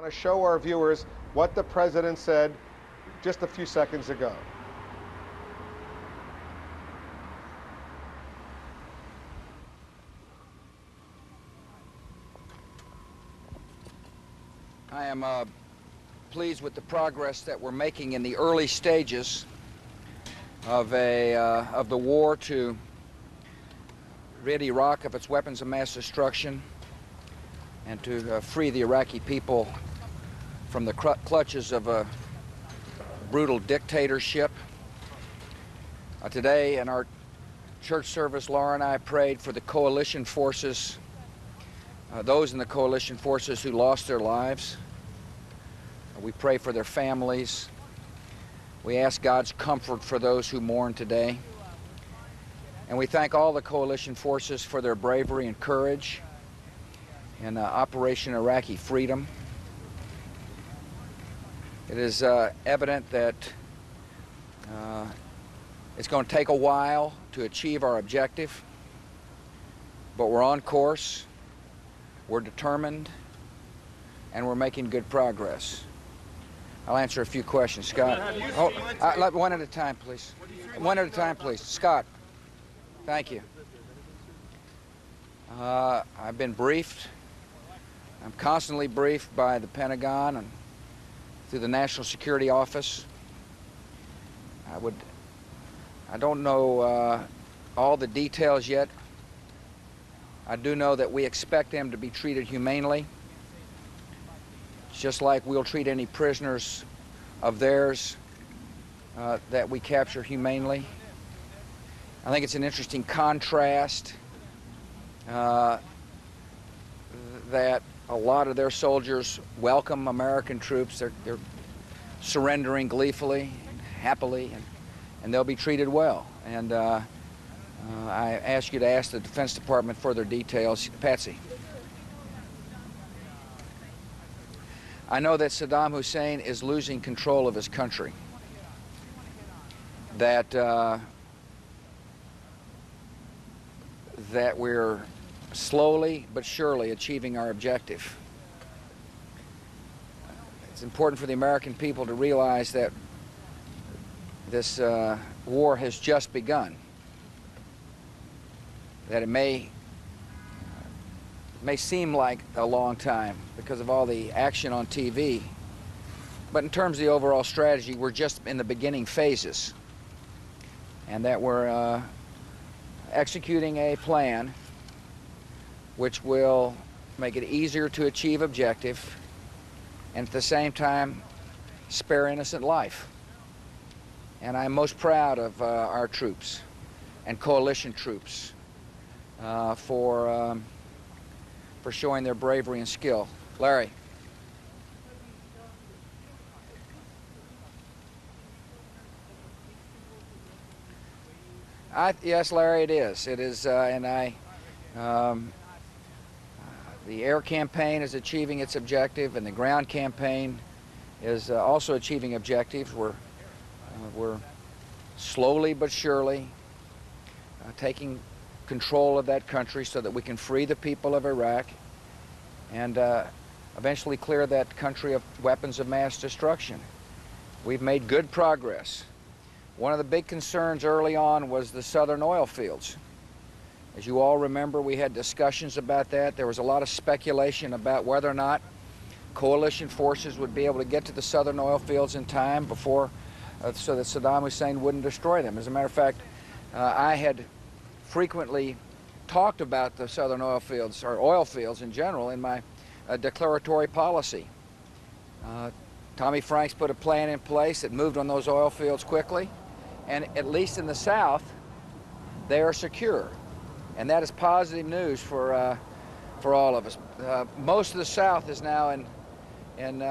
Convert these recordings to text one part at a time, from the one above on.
want to show our viewers what the president said just a few seconds ago. I am pleased with the progress that we're making in the early stages of the war to rid Iraq of its weapons of mass destruction and to free the Iraqi people from the clutches of a brutal dictatorship. Today in our church service, Laura and I prayed for the coalition forces, those in the coalition forces who lost their lives. We pray for their families. We ask God's comfort for those who mourn today. And we thank all the coalition forces for their bravery and courage in Operation Iraqi Freedom. It is evident that it's going to take a while to achieve our objective, but we're on course, we're determined, and we're making good progress. I'll answer a few questions. Scott. One at a time, please. One at a time, please. Scott. Thank you. I've been briefed. I'm constantly briefed by the Pentagon and through the National Security Office. I don't know all the details yet. I do know that we expect them to be treated humanely, just like we'll treat any prisoners of theirs that we capture humanely. I think it's an interesting contrast that a lot of their soldiers welcome American troops. They're surrendering gleefully and happily, and they'll be treated well. And I ask you to ask the Defense Department further details. Patsy. I know that Saddam Hussein is losing control of his country, that we're slowly but surely achieving our objective. It's important for the American people to realize that this war has just begun, that it may seem like a long time because of all the action on TV, but in terms of the overall strategy, we're just in the beginning phases, and that we're executing a plan which will make it easier to achieve objective and at the same time spare innocent life. And I'm most proud of our troops and coalition troops for showing their bravery and skill. Larry. Yes, Larry, it is. It is, the air campaign is achieving its objective, and the ground campaign is also achieving objectives. We're slowly but surely taking control of that country so that we can free the people of Iraq and eventually clear that country of weapons of mass destruction. We've made good progress. One of the big concerns early on was the southern oil fields. As you all remember, we had discussions about that. There was a lot of speculation about whether or not coalition forces would be able to get to the southern oil fields in time before, so that Saddam Hussein wouldn't destroy them. As a matter of fact, I had frequently talked about the southern oil fields, or oil fields in general, in my declaratory policy. Tommy Franks put a plan in place that moved on those oil fields quickly, and at least in the south, they are secure. And that is positive news for all of us. Most of the South is now in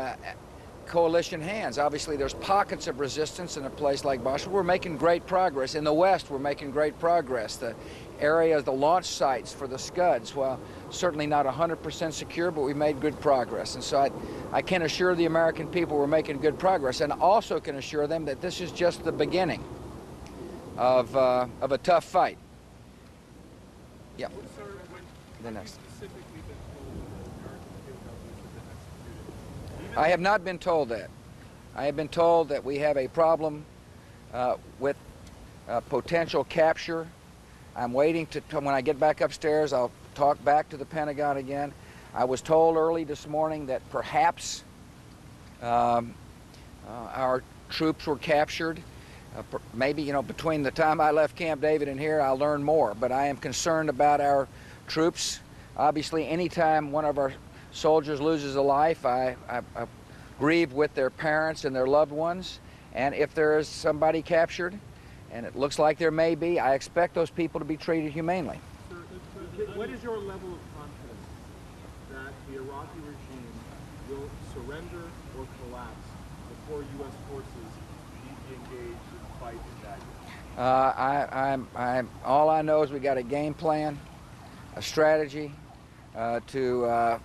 coalition hands. Obviously, there's pockets of resistance in a place like Basra. We're making great progress. In the West, we're making great progress. The area, the launch sites for the Scuds, well, certainly not 100% secure, but we made good progress. And so I can assure the American people we're making good progress, and also can assure them that this is just the beginning of a tough fight. Yeah. The next. I have not been told that. I have been told that we have a problem with potential capture. I'm waiting when I get back upstairs, I'll talk back to the Pentagon again. I was told early this morning that perhaps our troops were captured. Maybe, between the time I left Camp David and here, I'll learn more. But I am concerned about our troops. Obviously, anytime one of our soldiers loses a life, I grieve with their parents and their loved ones. And if there is somebody captured, and it looks like there may be, I expect those people to be treated humanely. Sir, what is your level of confidence that the Iraqi regime will surrender or collapse before U.S. forces be engaged in the fight in Baghdad? All I know is we got a game plan, a strategy to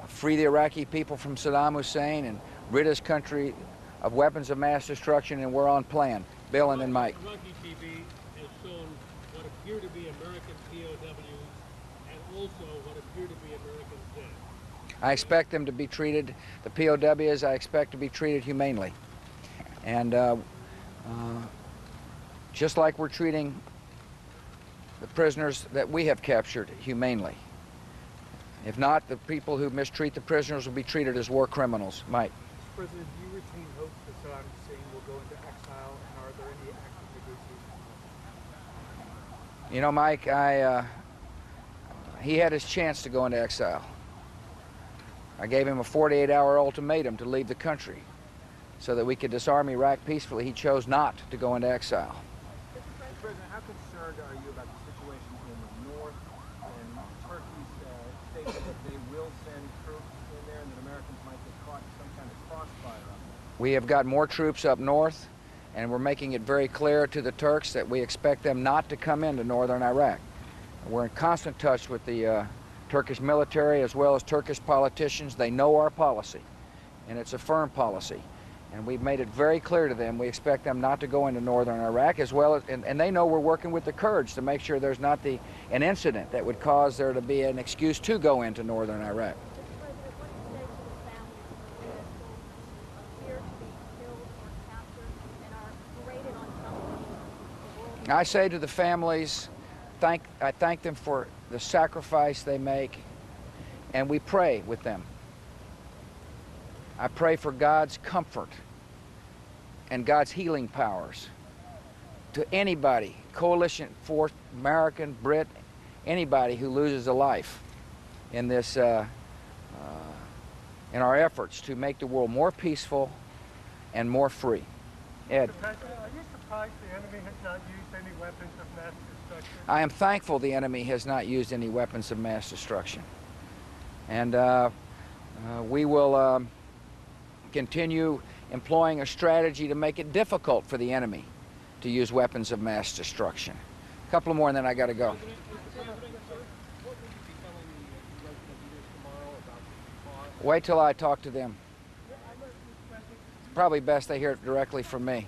free the Iraqi people from Saddam Hussein and rid his country of weapons of mass destruction, and we're on plan. Bill and then Mike. Iraqi TV has shown what appear to be American POWs and also what appear to be American dead. I expect them to be treated, the POWs, I expect to be treated humanely. And just like we're treating the prisoners that we have captured humanely. If not, the people who mistreat the prisoners will be treated as war criminals. Mike. Mr. President, do you retain hope that Saddam Hussein will go into exile, and are there any active negotiations? Mike, he had his chance to go into exile. I gave him a 48-hour ultimatum to leave the country so that we could disarm Iraq peacefully. He chose not to go into exile. Mr. President, how concerned are you about the situation in the north and Turkey's statement that they will send troops in there and that Americans might get caught in some kind of crossfire on them? We have got more troops up north, and we're making it very clear to the Turks that we expect them not to come into northern Iraq. We're in constant touch with the Turkish military as well as Turkish politicians. They know our policy, and it's a firm policy. And we've made it very clear to them we expect them not to go into northern Iraq, as well as, and they know we're working with the Kurds to make sure there's not an incident that would cause there to be an excuse to go into northern Iraq. I say to the families, I thank them for the sacrifice they make, and we pray with them. I pray for God's comfort and God's healing powers to anybody, coalition force, American, Brit, anybody who loses a life in this, in our efforts to make the world more peaceful and more free. Ed. Mr. President, are you surprised the enemy has not used any weapons of mass destruction? I am thankful the enemy has not used any weapons of mass destruction. And we will continue employing a strategy to make it difficult for the enemy to use weapons of mass destruction. A couple more and then I got to go. What would you be telling the U.S. leaders tomorrow about the cause? Wait till I talk to them. It's probably best they hear it directly from me.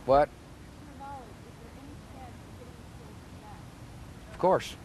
What? Of course.